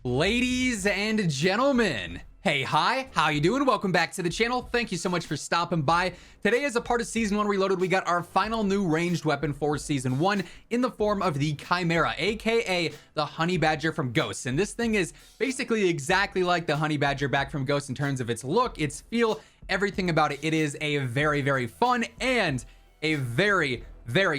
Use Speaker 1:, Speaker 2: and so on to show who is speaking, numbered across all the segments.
Speaker 1: Ladies and gentlemen, hey, hi, how you doing? Welcome back to the channel. Thank you so much for stopping by. Today, as a part of Season 1 Reloaded, we got our final new ranged weapon for Season 1 in the form of the Chimera, aka the Honey Badger from Ghosts. And this thing is basically exactly like the Honey Badger back from Ghosts in terms of its look, its feel, everything about it. It is a very, very fun and a very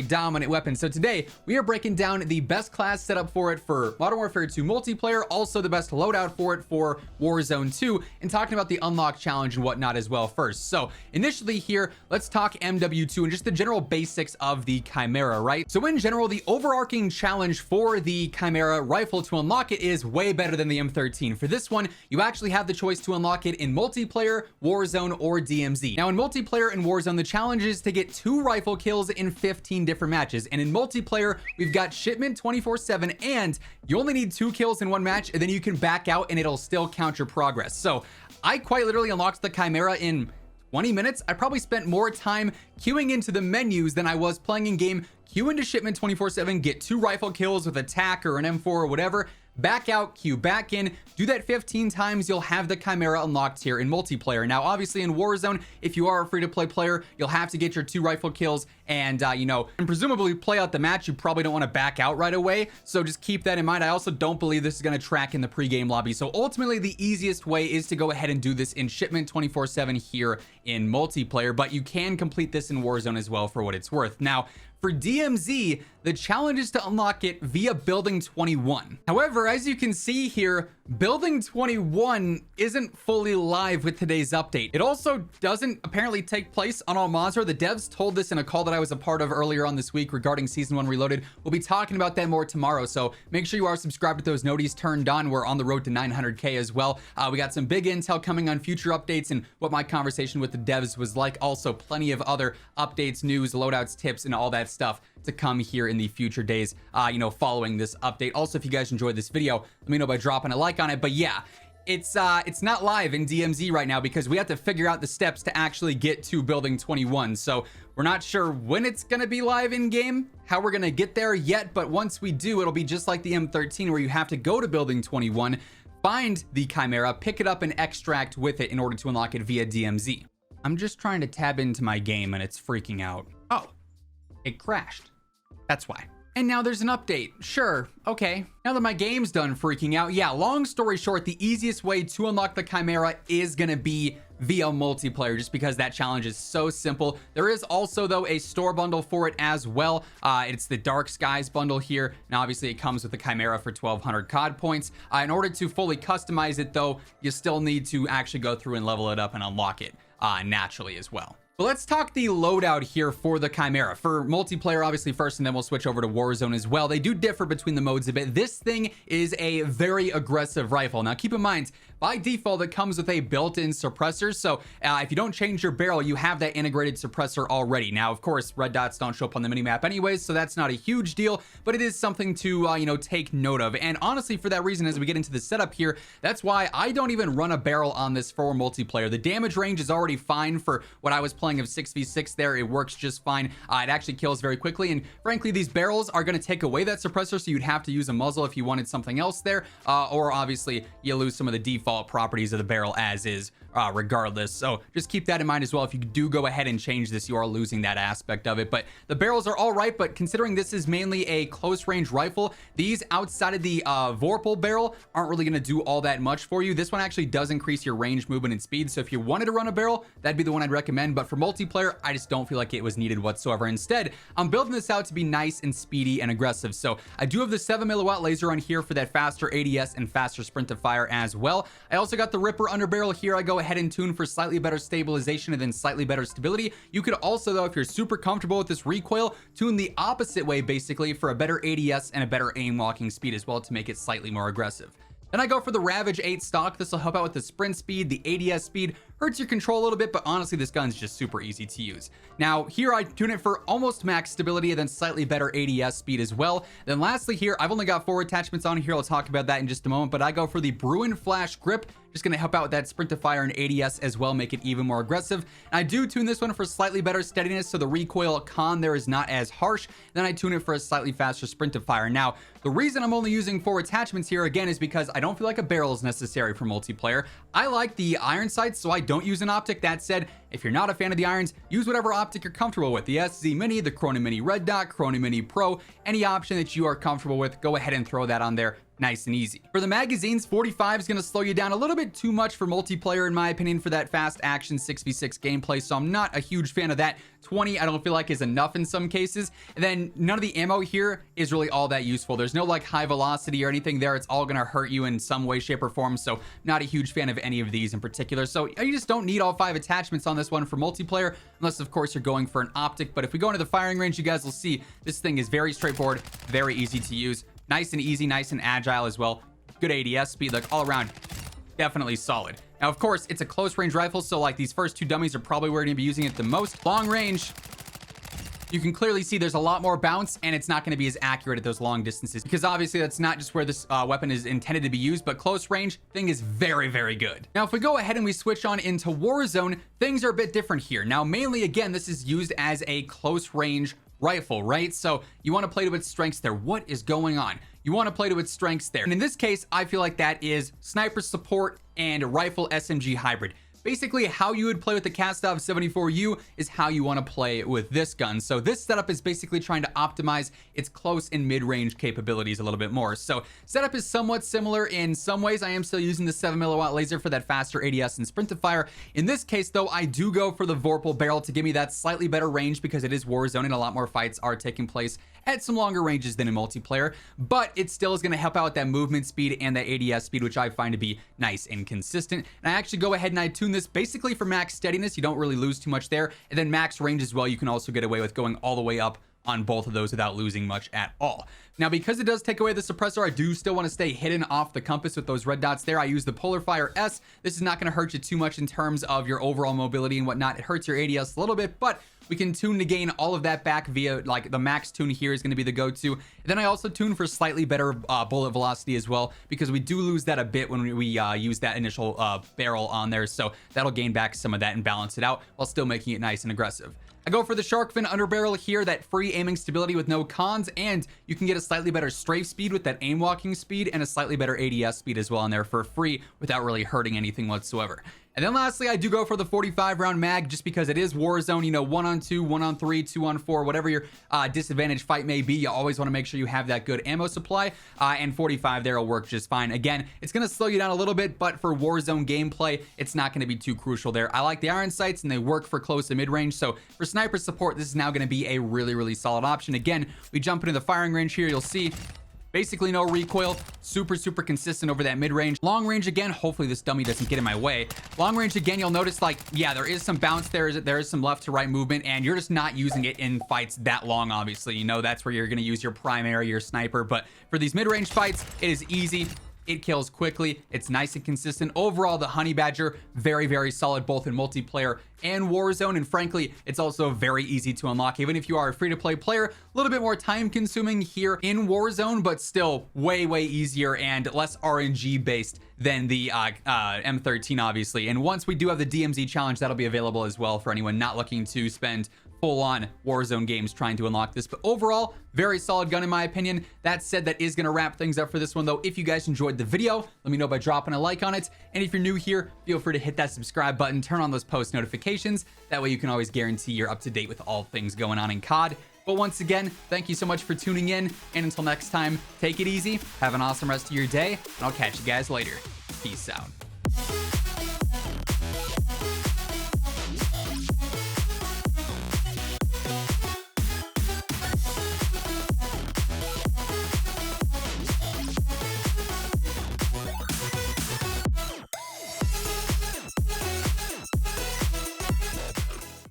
Speaker 1: dominant weapon. So today we are breaking down the best class setup for it for Modern Warfare 2 multiplayer, also the best loadout for it for Warzone 2, and talking about the unlock challenge and whatnot as well first. So initially here, let's talk MW2 and just the general basics of the Chimera, right? So in general, the overarching challenge for the Chimera rifle to unlock it is way better than the M13. For this one, you actually have the choice to unlock it in multiplayer, Warzone, or DMZ. Now in multiplayer and Warzone, the challenge is to get 2 rifle kills in 15 different matches, and in multiplayer we've got shipment 24/7, and you only need 2 kills in 1 match, and then you can back out and it'll still count your progress. So I quite literally unlocked the Chimera in 20 minutes. I probably spent more time queuing into the menus than I was playing in game. Queue into shipment 24/7, get 2 rifle kills with a TAC or an M4 or whatever, back out, queue back in, do that 15 times, you'll have the Chimera unlocked here in multiplayer. Now obviously in Warzone, if you are a free-to-play player, you'll have to get your 2 rifle kills and and presumably play out the match. You probably don't want to back out right away, so just keep that in mind. I also don't believe this is going to track in the pre-game lobby, so ultimately the easiest way is to go ahead and do this in shipment 24/7 here in multiplayer, but you can complete this in Warzone as well for what it's worth. Now for DMZ, the challenge is to unlock it via Building 21. However, as you can see here, Building 21 isn't fully live with today's update. It also doesn't apparently take place on Al-Mazrah. The devs told this in a call that I was a part of earlier on this week regarding Season 1 Reloaded. We'll be talking about that more tomorrow, so make sure you are subscribed with those noties turned on. We're on the road to 900K as well. We got some big intel coming on future updates and what my conversation with the devs was like. Also, plenty of other updates, news, loadouts, tips, and all that stuff to come here in the future days, following this update. Also, if you guys enjoyed this video, let me know by dropping a like on it. But yeah, it's not live in DMZ right now because we have to figure out the steps to actually get to Building 21. So we're not sure when it's going to be live in game, how we're going to get there yet. But once we do, it'll be just like the M13 where you have to go to Building 21, find the Chimera, pick it up and extract with it in order to unlock it via DMZ. I'm just trying to tab into my game and it's freaking out. Oh, it crashed. That's why. And now there's an update. Sure, okay. Now that my game's done freaking out, yeah, long story short, the easiest way to unlock the Chimera is gonna be via multiplayer, just because that challenge is so simple. There is also, though, a store bundle for it as well. It's the Dark Skies bundle here, and obviously it comes with the Chimera for 1200 COD points. In order to fully customize it, though, you still need to actually go through and level it up and unlock it naturally as well. But let's talk the loadout here for the Chimera. For multiplayer, obviously first, and then we'll switch over to Warzone as well. They do differ between the modes a bit. This thing is a very aggressive rifle. Now keep in mind, by default, it comes with a built-in suppressor. So if you don't change your barrel, you have that integrated suppressor already. Now, of course, red dots don't show up on the minimap anyways, so that's not a huge deal, but it is something to, take note of. And honestly, for that reason, as we get into the setup here, that's why I don't even run a barrel on this for multiplayer. The damage range is already fine for what I was playing of 6v6 there. It works just fine. It actually kills very quickly. And frankly, these barrels are going to take away that suppressor, so you'd have to use a muzzle if you wanted something else there. Or obviously, you lose some of the default properties of the barrel as is, regardless. So just keep that in mind as well. If you do go ahead and change this, you are losing that aspect of it. But the barrels are all right, but considering this is mainly a close range rifle, these outside of the Vorpal barrel aren't really going to do all that much for you. This one actually does increase your range, movement, and speed. So if you wanted to run a barrel, that'd be the one I'd recommend. But for multiplayer, I just don't feel like it was needed whatsoever. Instead, I'm building this out to be nice and speedy and aggressive. So I do have the 7mm laser on here for that faster ADS and faster sprint to fire as well. I also got the Ripper underbarrel here. I go ahead and tune for slightly better stabilization and then slightly better stability. You could also, though, if you're super comfortable with this recoil, tune the opposite way basically for a better ADS and a better aim locking speed as well to make it slightly more aggressive. Then I go for the Ravage 8 stock. This will help out with the sprint speed, the ADS speed, hurts your control a little bit, but honestly, this gun's just super easy to use. Now, here I tune it for almost max stability and then slightly better ADS speed as well. Then lastly here, I've only got 4 attachments on here. I'll talk about that in just a moment, but I go for the Bruin Flash Grip. Just going to help out with that sprint to fire and ADS as well, make it even more aggressive. And I do tune this one for slightly better steadiness, so the recoil con there is not as harsh. Then I tune it for a slightly faster sprint to fire. Now, the reason I'm only using 4 attachments here, again, is because I don't feel like a barrel is necessary for multiplayer. I like the iron sights, so I don't use an optic. That said, if you're not a fan of the irons, use whatever optic you're comfortable with. The SZ Mini, the Chrono Mini Red Dot, Chrono Mini Pro, any option that you are comfortable with, go ahead and throw that on there. Nice and easy. For the magazines, 45 is going to slow you down a little bit too much for multiplayer, in my opinion, for that fast action 6v6 gameplay, so I'm not a huge fan of that. 20 I don't feel like is enough in some cases. And then none of the ammo here is really all that useful. There's no like high velocity or anything there. It's all going to hurt you in some way, shape, or form, so not a huge fan of any of these in particular. So you just don't need all 5 attachments on this one for multiplayer, unless of course you're going for an optic. But if we go into the firing range, you guys will see this thing is very straightforward, very easy to use. Nice and easy, nice and agile as well. Good ADS speed, like all around, definitely solid. Now, of course, it's a close range rifle, so like these first 2 dummies are probably where you're gonna be using it the most. Long range, you can clearly see there's a lot more bounce, and it's not going to be as accurate at those long distances, because obviously that's not just where this weapon is intended to be used, but close range thing is very, very good. Now, if we go ahead and we switch on into Warzone, things are a bit different here. Now, mainly, again, this is used as a close range rifle, right? So you want to play to its strengths there. What is going on? You want to play to its strengths there. And in this case, I feel like that is sniper support and rifle SMG hybrid. Basically, how you would play with the Kastov 74U is how you want to play with this gun. So this setup is basically trying to optimize its close and mid-range capabilities a little bit more. So setup is somewhat similar in some ways. I am still using the 7mm laser for that faster ADS and sprint to fire. In this case, though, I do go for the Vorpal barrel to give me that slightly better range, because it is Warzone and a lot more fights are taking place at some longer ranges than in multiplayer, but it still is going to help out with that movement speed and that ADS speed, which I find to be nice and consistent. And I actually go ahead and I tune this basically for max steadiness. You don't really lose too much there. And then max range as well, you can also get away with going all the way up on both of those without losing much at all. Now, because it does take away the suppressor, I do still want to stay hidden off the compass with those red dots there. I use the Polar Fire S. This is not going to hurt you too much in terms of your overall mobility and whatnot. It hurts your ADS a little bit, but we can tune to gain all of that back via, like, the max tune here is going to be the go-to. And then I also tune for slightly better bullet velocity as well, because we do lose that a bit when we use that initial barrel on there. So that'll gain back some of that and balance it out while still making it nice and aggressive. I go for the shark fin underbarrel here, that free aiming stability with no cons, and you can get a slightly better strafe speed with that aim walking speed and a slightly better ADS speed as well in there for free without really hurting anything whatsoever. And then lastly, I do go for the 45 round mag, just because it is Warzone, you know, 1-on-2, 1-on-3, 2-on-4, whatever your disadvantage fight may be. You always want to make sure you have that good ammo supply, and 45 there will work just fine. Again, it's going to slow you down a little bit, but for Warzone gameplay, it's not going to be too crucial there. I like the iron sights, and they work for close and mid-range, so for sniper support, this is now going to be a really, really solid option. Again, we jump into the firing range here, you'll see basically no recoil, super consistent over that mid-range. Long range again, hopefully this dummy doesn't get in my way. Long range again, you'll notice, like, yeah, there is some bounce there is some left to right movement, and you're just not using it in fights that long, obviously. You know, that's where you're going to use your primary, your sniper, but for these mid-range fights, it is easy. It kills quickly. It's nice and consistent. Overall, the Honey Badger, very solid both in multiplayer and Warzone. And frankly, it's also very easy to unlock. Even if you are a free-to-play player, a little bit more time-consuming here in Warzone, but still way easier and less RNG-based than the M13, obviously. And once we do have the DMZ challenge, that'll be available as well for anyone not looking to spend full-on Warzone games trying to unlock this. But overall, very solid gun in my opinion. That said, that is going to wrap things up for this one, though. If you guys enjoyed the video, let me know by dropping a like on it. And if you're new here, feel free to hit that subscribe button, turn on those post notifications. That way you can always guarantee you're up to date with all things going on in COD. But once again, thank you so much for tuning in. And until next time, take it easy, have an awesome rest of your day, and I'll catch you guys later. Peace out.